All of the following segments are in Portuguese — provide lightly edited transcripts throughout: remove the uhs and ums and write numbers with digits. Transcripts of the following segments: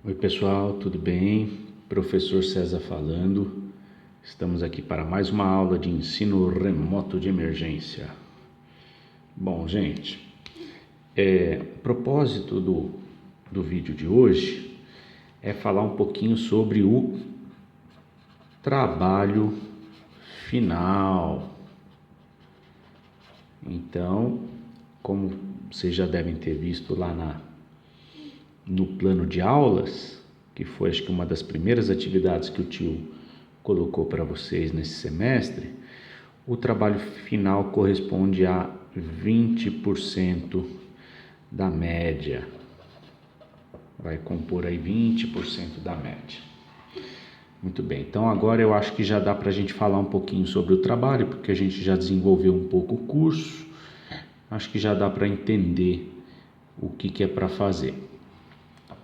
Oi pessoal, tudo bem? Professor César falando. Estamos aqui para mais uma aula de ensino remoto de emergência. Bom, gente, o propósito do vídeo de hoje é falar um pouquinho sobre o trabalho final. Então, como vocês já devem ter visto lá no plano de aulas, que foi acho que uma das primeiras atividades que o tio colocou para vocês nesse semestre, o trabalho final corresponde a 20% da média. Vai compor aí 20% da média. Muito bem, então agora eu acho que já dá para a gente falar um pouquinho sobre o trabalho, porque a gente já desenvolveu um pouco o curso, acho que já dá para entender o que é para fazer.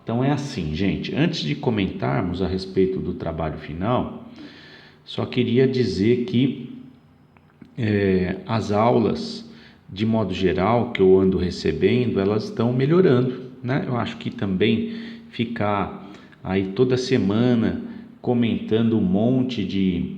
Então é assim, gente, antes de comentarmos a respeito do trabalho final, só queria dizer que as aulas, de modo geral, que eu ando recebendo, elas estão melhorando, né? Eu acho que também ficar aí toda semana comentando um monte de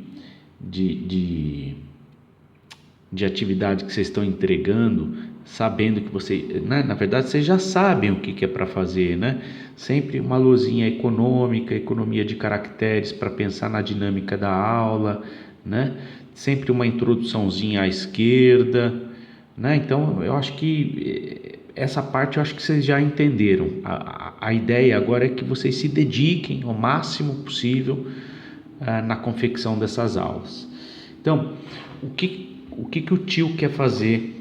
atividade que vocês estão entregando, sabendo que você, né? Na verdade, vocês já sabem o que é para fazer, né? Sempre uma luzinha econômica, economia de caracteres para pensar na dinâmica da aula, né? Sempre uma introduçãozinha à esquerda, né? Então, eu acho que essa parte eu acho que vocês já entenderam. A ideia agora é que vocês se dediquem ao máximo possível na confecção dessas aulas. Então, o que o tio quer fazer,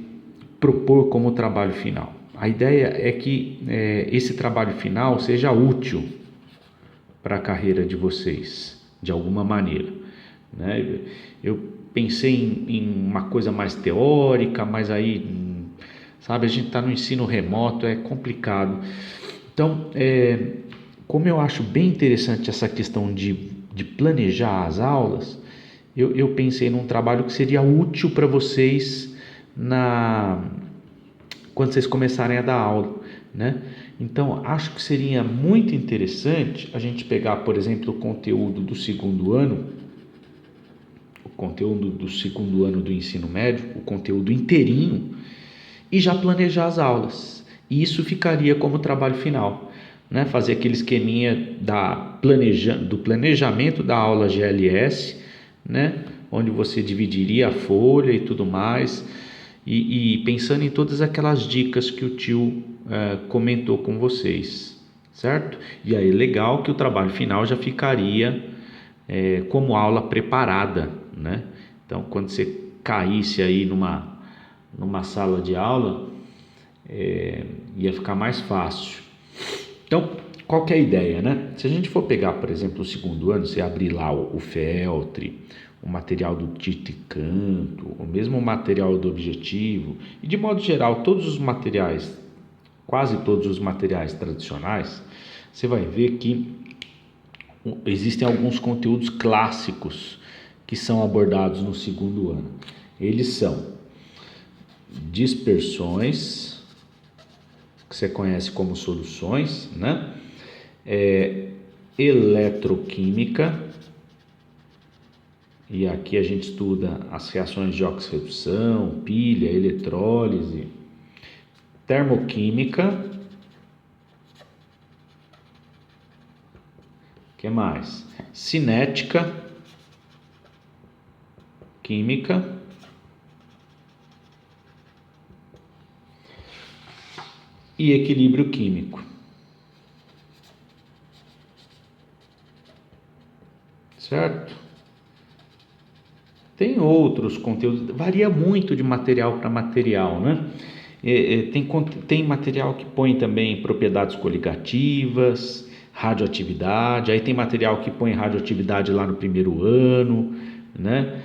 propor como trabalho final? A ideia é que esse trabalho final seja útil para a carreira de vocês, de alguma maneira, né? Eu pensei em uma coisa mais teórica, mas aí, sabe, a gente está no ensino remoto, é complicado. Então, como eu acho bem interessante essa questão de planejar as aulas, eu pensei num trabalho que seria útil para vocês quando vocês começarem a dar aula, né? Então, acho que seria muito interessante a gente pegar, por exemplo, o conteúdo do segundo ano do ensino médio, o conteúdo inteirinho, e já planejar as aulas. E isso ficaria como trabalho final, né? Fazer aquele esqueminha do planejamento da aula GLS, né? Onde você dividiria a folha e tudo mais, e pensando em todas aquelas dicas que o tio comentou com vocês, certo? E aí legal que o trabalho final já ficaria como aula preparada, né? Então, quando você caísse aí numa sala de aula, ia ficar mais fácil. Então, qual que é a ideia, né? Se a gente for pegar, por exemplo, o segundo ano, você abrir lá o Feltre, o material do Dito e Canto, o mesmo material do Objetivo, e de modo geral, quase todos os materiais tradicionais, você vai ver que existem alguns conteúdos clássicos que são abordados no segundo ano. Eles são dispersões, que você conhece como soluções, né? Eletroquímica, e aqui a gente estuda as reações de oxirredução, pilha, eletrólise, termoquímica, que mais? Cinética, química, e equilíbrio químico, certo? Tem outros conteúdos, varia muito de material para material, né? Tem material que põe também propriedades coligativas, radioatividade, aí tem material que põe radioatividade lá no primeiro ano, né?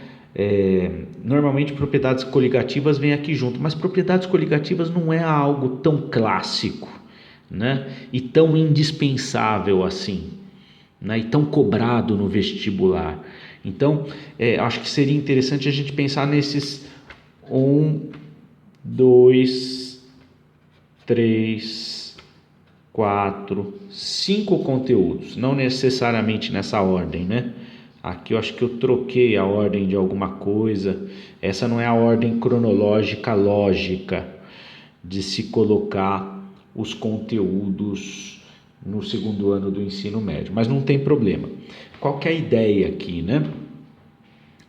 Normalmente propriedades coligativas vêm aqui junto, mas propriedades coligativas não é algo tão clássico, né? E tão indispensável assim, né? E tão cobrado no vestibular. Então, acho que seria interessante a gente pensar nesses 1, 2, 3, 4, 5 conteúdos, não necessariamente nessa ordem, né? Aqui eu acho que eu troquei a ordem de alguma coisa. Essa não é a ordem cronológica lógica de se colocar os conteúdos no segundo ano do ensino médio, mas não tem problema. Qual que é a ideia aqui, né?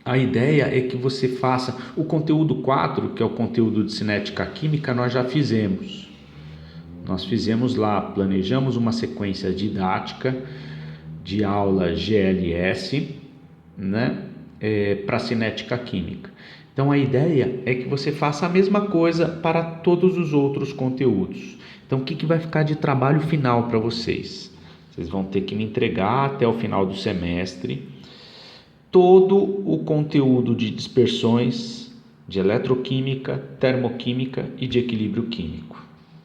A ideia é que você faça o conteúdo 4, que é o conteúdo de cinética química, nós já fizemos. Nós fizemos lá, planejamos uma sequência didática de aula GLS, né, para cinética química. Então a ideia é que você faça a mesma coisa para todos os outros conteúdos. Então o que vai ficar de trabalho final para vocês? Vocês vão ter que me entregar até o final do semestre todo o conteúdo de dispersões, de eletroquímica, termoquímica e de equilíbrio químico,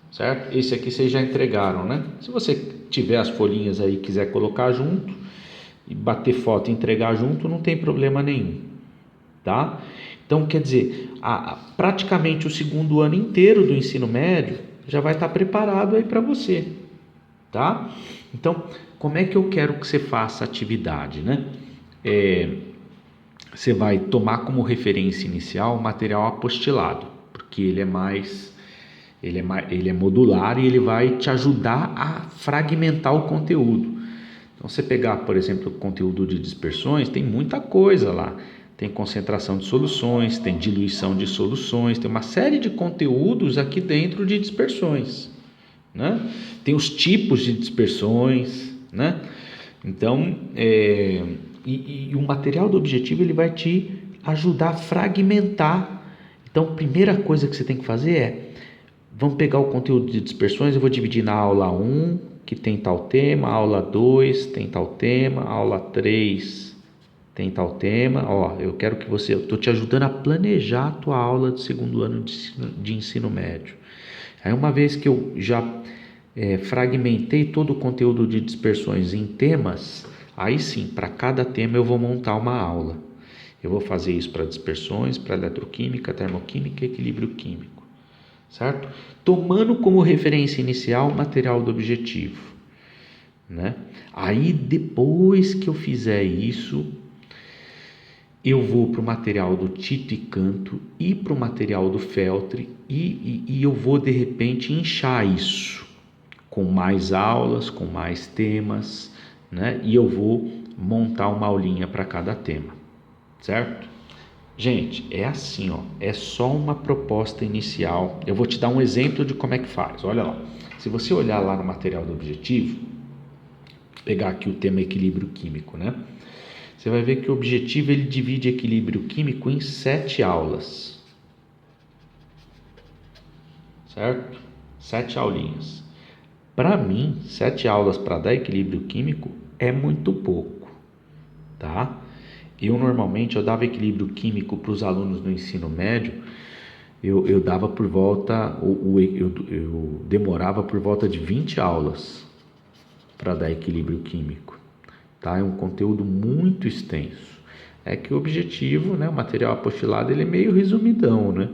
certo? Esse aqui vocês já entregaram, né? Se você tiver as folhinhas aí e quiser colocar junto e bater foto e entregar junto, não tem problema nenhum, tá? Então, quer dizer, praticamente o segundo ano inteiro do ensino médio já vai estar preparado aí para você, tá? Então, como é que eu quero que você faça a atividade, né? Você vai tomar como referência inicial o material apostilado, porque ele é modular e ele vai te ajudar a fragmentar o conteúdo. Então, você pegar, por exemplo, o conteúdo de dispersões, tem muita coisa lá. Tem concentração de soluções, tem diluição de soluções, tem uma série de conteúdos aqui dentro de dispersões, né? Tem os tipos de dispersões, né? Então, o material do objetivo ele vai te ajudar a fragmentar. Então, a primeira coisa que você tem que fazer vamos pegar o conteúdo de dispersões, eu vou dividir na aula 1, que tem tal tema, aula 2 tem tal tema, aula 3 tem tal tema. Eu quero que eu estou te ajudando a planejar a tua aula de segundo ano de ensino médio. Aí, uma vez que eu já fragmentei todo o conteúdo de dispersões em temas, aí sim, para cada tema eu vou montar uma aula. Eu vou fazer isso para dispersões, para eletroquímica, termoquímica e equilíbrio químico, certo? Tomando como referência inicial o material do objetivo, né? Aí, depois que eu fizer isso, eu vou para o material do Tito e Canto e para o material do Feltre e eu vou, de repente, inchar isso com mais aulas, com mais temas, né? E eu vou montar uma aulinha para cada tema, certo? Gente, é assim, é só uma proposta inicial. Eu vou te dar um exemplo de como é que faz. Olha lá, se você olhar lá no material do objetivo, pegar aqui o tema equilíbrio químico, né? Você vai ver que o objetivo ele divide equilíbrio químico em 7 aulas, certo? 7 aulinhas. Para mim, 7 aulas para dar equilíbrio químico é muito pouco, tá? Normalmente eu dava equilíbrio químico para os alunos no ensino médio, eu dava por volta, eu demorava por volta de 20 aulas para dar equilíbrio químico, tá? É um conteúdo muito extenso. É que o objetivo, né, o material apostilado, ele é meio resumidão, né?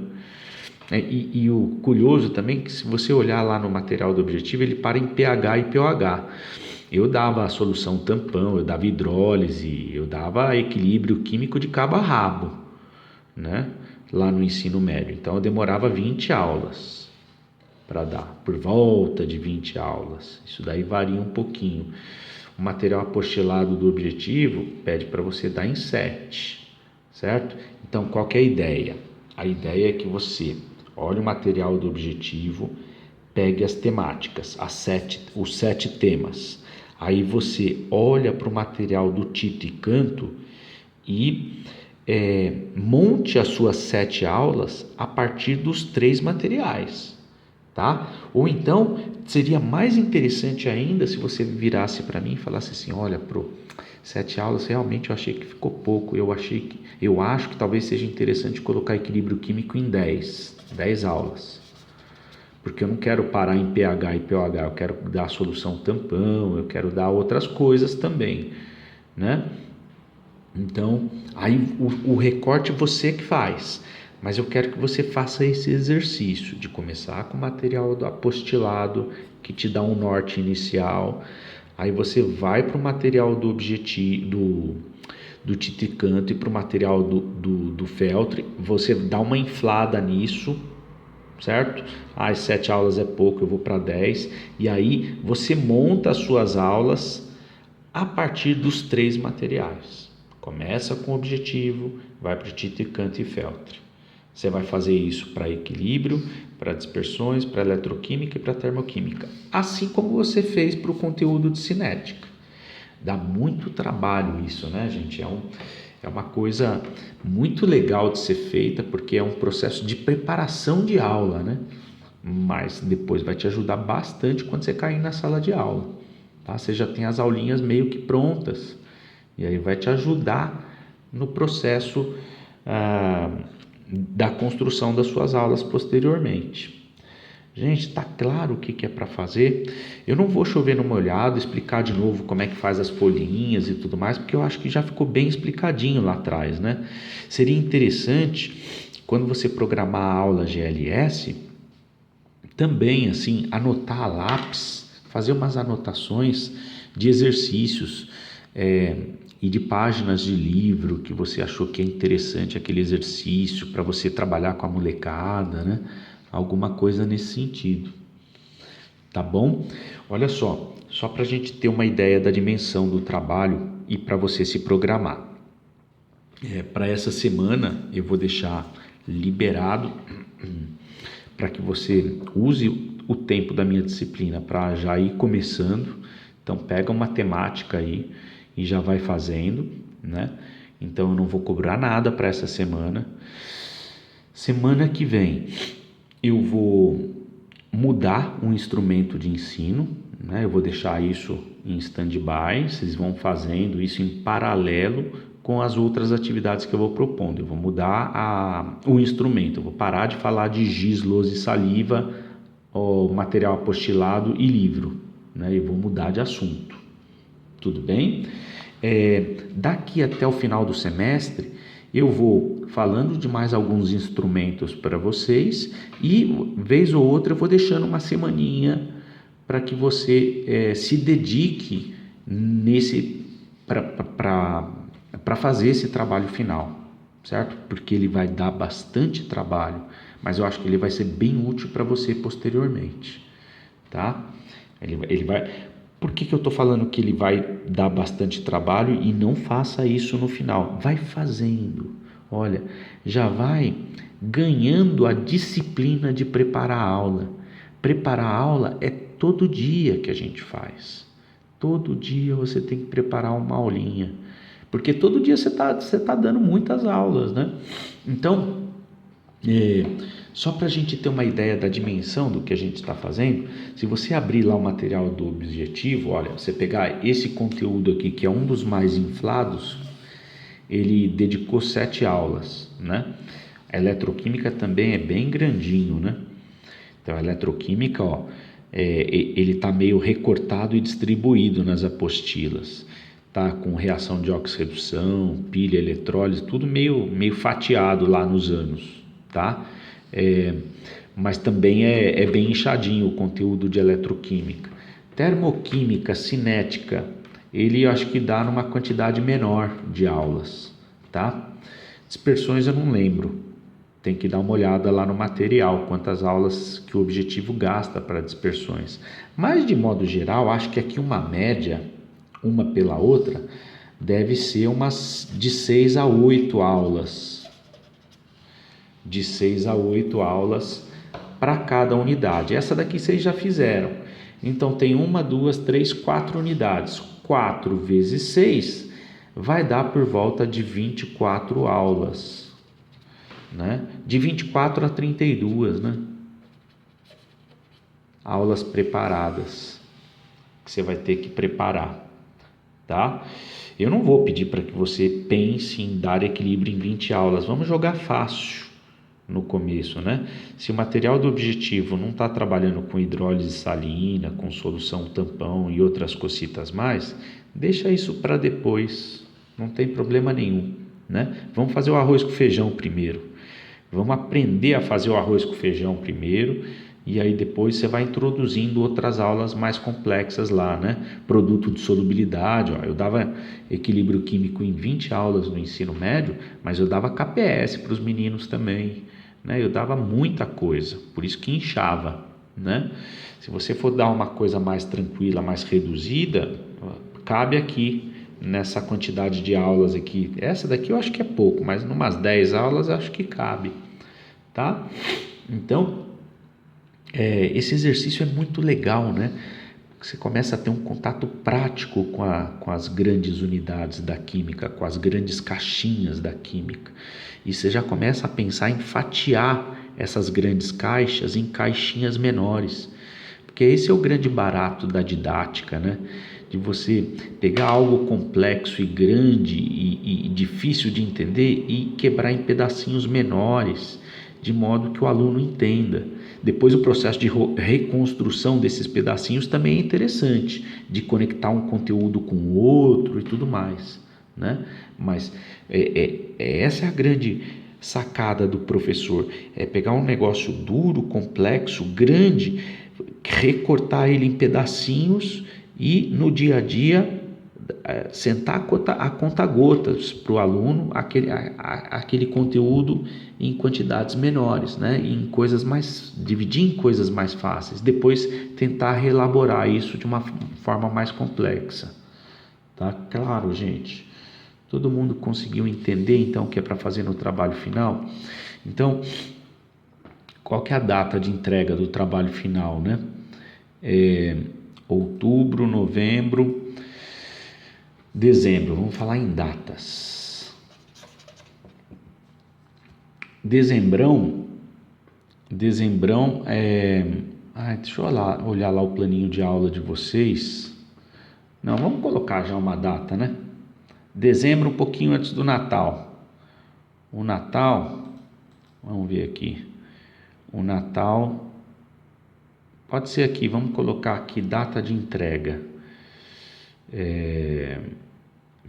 E o curioso também é que, se você olhar lá no material do objetivo, ele para em pH e pOH. Eu dava a solução tampão, eu dava hidrólise, eu dava equilíbrio químico de cabo a rabo, né? Lá no ensino médio. Então eu demorava 20 aulas para dar, por volta de 20 aulas. Isso daí varia um pouquinho. O material apostilado do objetivo pede para você dar em 7, certo? Então, qual que é a ideia? A ideia é que você olhe o material do objetivo, pegue as temáticas, os 7 temas. Aí você olha para o material do Tito e Canto e monte as suas 7 aulas a partir dos 3 materiais, tá? Ou então, seria mais interessante ainda se você virasse para mim e falasse assim: olha, 7 aulas, realmente eu achei que ficou pouco, eu acho que talvez seja interessante colocar equilíbrio químico em 10 aulas, porque eu não quero parar em pH e pOH, eu quero dar a solução tampão, eu quero dar outras coisas também, né? Então, aí o recorte você que faz. Mas eu quero que você faça esse exercício de começar com o material do apostilado, que te dá um norte inicial. Aí você vai para o material do objetivo, do Titicanto e para o material do Feltri. Você dá uma inflada nisso, certo? As 7 aulas é pouco, eu vou para 10. E aí você monta as suas aulas a partir dos 3 materiais. Começa com o objetivo, vai para o Titicanto e Feltri. Você vai fazer isso para equilíbrio, para dispersões, para eletroquímica e para termoquímica. Assim como você fez para o conteúdo de cinética. Dá muito trabalho isso, né, gente? É uma coisa muito legal de ser feita, porque é um processo de preparação de aula, né? Mas depois vai te ajudar bastante quando você cair na sala de aula, tá? Você já tem as aulinhas meio que prontas, e aí vai te ajudar no processo da construção das suas aulas posteriormente. Gente, tá claro o que é para fazer? Eu não vou chover no molhado, explicar de novo como é que faz as folhinhas e tudo mais, porque eu acho que já ficou bem explicadinho lá atrás, né? Seria interessante, quando você programar a aula GLS, também, assim, anotar a lápis, fazer umas anotações de exercícios, e de páginas de livro que você achou que é interessante aquele exercício para você trabalhar com a molecada, né? Alguma coisa nesse sentido, tá bom? Olha só para a gente ter uma ideia da dimensão do trabalho e para você se programar. Para essa semana eu vou deixar liberado para que você use o tempo da minha disciplina para já ir começando. Então pega uma temática aí e já vai fazendo, né? Então eu não vou cobrar nada para essa semana. Semana que vem eu vou mudar um instrumento de ensino, né? Eu vou deixar isso em stand-by, vocês vão fazendo isso em paralelo com as outras atividades que eu vou propondo. Eu vou mudar o instrumento, eu vou parar de falar de giz, lousa e saliva, o material apostilado e livro, né? Eu vou mudar de assunto, tudo bem? Daqui até o final do semestre eu vou falando de mais alguns instrumentos para vocês e vez ou outra eu vou deixando uma semaninha para que você se dedique para fazer esse trabalho final, certo? Porque ele vai dar bastante trabalho, mas eu acho que ele vai ser bem útil para você posteriormente, tá? Ele vai... Por que eu estou falando que ele vai dar bastante trabalho e não faça isso no final? Vai fazendo. Olha, já vai ganhando a disciplina de preparar a aula. Preparar a aula é todo dia que a gente faz. Todo dia você tem que preparar uma aulinha. Porque todo dia você tá dando muitas aulas, né? Então, só para a gente ter uma ideia da dimensão do que a gente está fazendo, se você abrir lá o material do objetivo, olha, você pegar esse conteúdo aqui, que é um dos mais inflados, ele dedicou 7 aulas, né? A eletroquímica também é bem grandinho, né? Então, a eletroquímica, ele está meio recortado e distribuído nas apostilas. Tá com reação de oxirredução, pilha, eletrólise, tudo meio fatiado lá nos anos, tá? Mas também é bem inchadinho o conteúdo de eletroquímica. Termoquímica, cinética, ele acho que dá numa quantidade menor de aulas, tá? Dispersões eu não lembro, tem que dar uma olhada lá no material, quantas aulas que o objetivo gasta para dispersões. Mas de modo geral, acho que aqui uma média, uma pela outra, deve ser umas de 6 a 8 aulas. De 6 a 8 aulas para cada unidade. Essa daqui vocês já fizeram. Então tem 1, 2, 3, 4 unidades. 4 vezes 6 vai dar por volta de 24 aulas, né? De 24 a 32, né? Aulas preparadas que você vai ter que preparar, tá? Eu não vou pedir para que você pense em dar equilíbrio em 20 aulas. Vamos jogar fácil no começo, né? Se o material do objetivo não está trabalhando com hidrólise salina, com solução tampão e outras cositas mais, deixa isso para depois, não tem problema nenhum, né? Vamos fazer o arroz com feijão primeiro. Vamos aprender a fazer o arroz com feijão primeiro, e aí depois você vai introduzindo outras aulas mais complexas lá, né? Produto de solubilidade, ó, eu dava equilíbrio químico em 20 aulas no ensino médio, mas eu dava KPS para os meninos também, né? Eu dava muita coisa, por isso que inchava, né? Se você for dar uma coisa mais tranquila, mais reduzida, cabe aqui nessa quantidade de aulas aqui. Essa daqui eu acho que é pouco, mas numas 10 aulas eu acho que cabe, tá? Então, esse exercício é muito legal, né? Você começa a ter um contato prático com as grandes unidades da química, com as grandes caixinhas da química. E você já começa a pensar em fatiar essas grandes caixas em caixinhas menores. Porque esse é o grande barato da didática, né? De você pegar algo complexo e grande e difícil de entender e quebrar em pedacinhos menores, de modo que o aluno entenda. Depois o processo de reconstrução desses pedacinhos também é interessante, de conectar um conteúdo com o outro e tudo mais, né? Mas essa é a grande sacada do professor, é pegar um negócio duro, complexo, grande, recortar ele em pedacinhos e no dia a dia sentar a conta gotas para o aluno aquele conteúdo em quantidades menores, né? Em coisas mais, dividir em coisas mais fáceis, depois tentar reelaborar isso de uma forma mais complexa, tá? Claro, gente, todo mundo conseguiu entender então o que é para fazer no trabalho final? Então, qual que é a data de entrega do trabalho final, né? Outubro, novembro, dezembro. Vamos falar em datas. Dezembrão é... deixa eu olhar lá o planinho de aula de vocês. Não, vamos colocar já uma data, né? Dezembro, um pouquinho antes do Natal. O Natal, vamos ver aqui. O Natal, pode ser aqui, vamos colocar aqui data de entrega.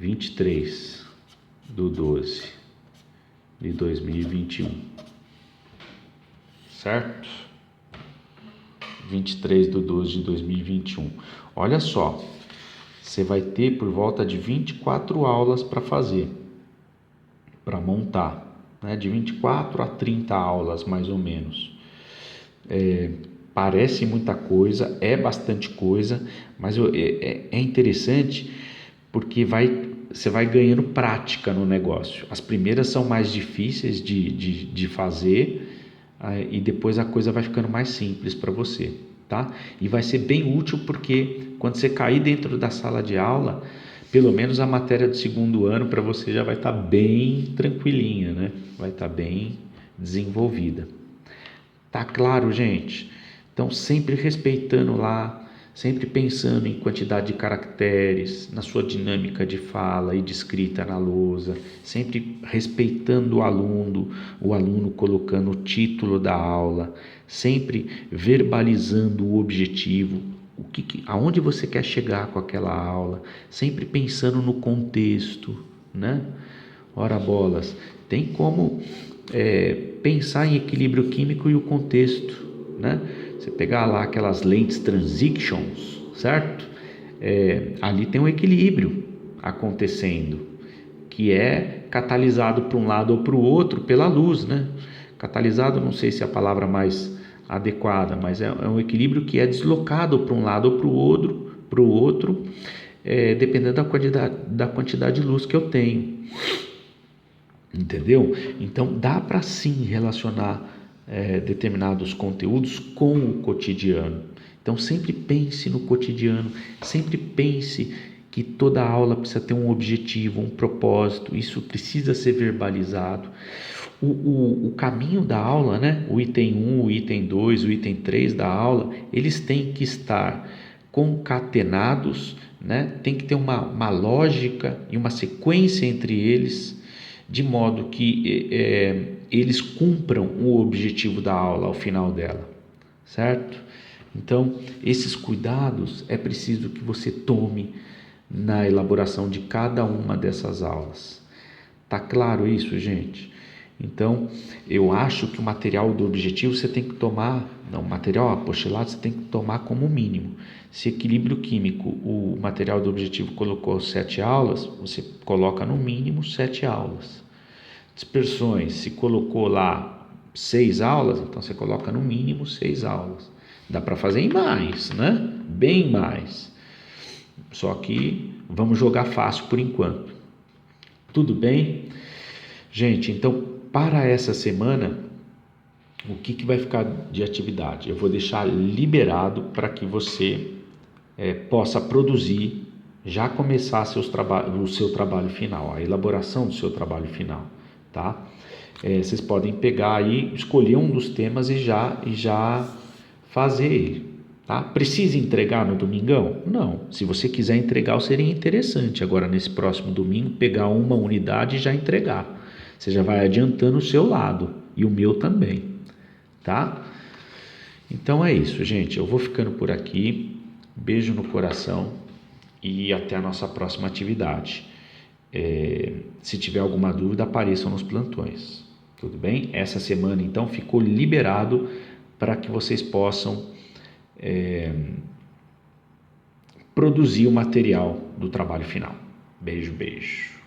23/12/2021, certo? 23/12/2021. Olha só, você vai ter por volta de 24 aulas para fazer, para montar, né? De 24 a 30 aulas, mais ou menos. Parece muita coisa, é bastante coisa, mas é interessante porque você vai ganhando prática no negócio. As primeiras são mais difíceis de fazer, e depois a coisa vai ficando mais simples para você, tá? E vai ser bem útil porque quando você cair dentro da sala de aula, pelo menos a matéria do segundo ano para você já vai estar bem tranquilinha, né? Vai estar bem desenvolvida. Tá claro, gente? Então, sempre respeitando lá, sempre pensando em quantidade de caracteres, na sua dinâmica de fala e de escrita na lousa, sempre respeitando o aluno colocando o título da aula, sempre verbalizando o objetivo, aonde você quer chegar com aquela aula, sempre pensando no contexto, né? Ora bolas, tem como pensar em equilíbrio químico e o contexto, né? Você pegar lá aquelas lentes transitions, certo? Ali tem um equilíbrio acontecendo, que é catalisado para um lado ou para o outro pela luz, né? Catalisado, não sei se é a palavra mais adequada, mas é um equilíbrio que é deslocado para um lado ou para o outro, dependendo da quantidade de luz que eu tenho. Entendeu? Então dá para sim relacionar determinados conteúdos com o cotidiano. Então sempre pense no cotidiano, sempre pense que toda aula precisa ter um objetivo, um propósito, isso precisa ser verbalizado. O caminho da aula, né? O item 1, o item 2, o item 3 da aula, eles têm que estar concatenados, né? Tem que ter uma lógica e uma sequência entre eles, de modo que eles cumpram o objetivo da aula ao final dela, certo? Então, esses cuidados é preciso que você tome na elaboração de cada uma dessas aulas. Tá claro isso, gente? Então, eu acho que o material do objetivo você tem que tomar, não, o material apostilado você tem que tomar como mínimo. Se equilíbrio químico, o material do objetivo colocou 7 aulas, você coloca no mínimo 7 aulas. Dispersões, se colocou lá 6 aulas, então você coloca no mínimo 6 aulas. Dá para fazer em mais, né? Bem mais. Só que vamos jogar fácil por enquanto. Tudo bem? Gente, então para essa semana, o que vai ficar de atividade? Eu vou deixar liberado para que você possa produzir, já começar o seu trabalho final, a elaboração do seu trabalho final, tá? Vocês podem pegar aí, escolher um dos temas e já fazer ele, tá? Precisa entregar no domingão? Não. Se você quiser entregar, seria interessante agora nesse próximo domingo pegar uma unidade e já entregar. Você já vai adiantando o seu lado e o meu também, tá? Então é isso, gente. Eu vou ficando por aqui. Beijo no coração e até a nossa próxima atividade. Se tiver alguma dúvida, apareçam nos plantões. Tudo bem? Essa semana, então, ficou liberado para que vocês possam produzir o material do trabalho final. Beijo, beijo.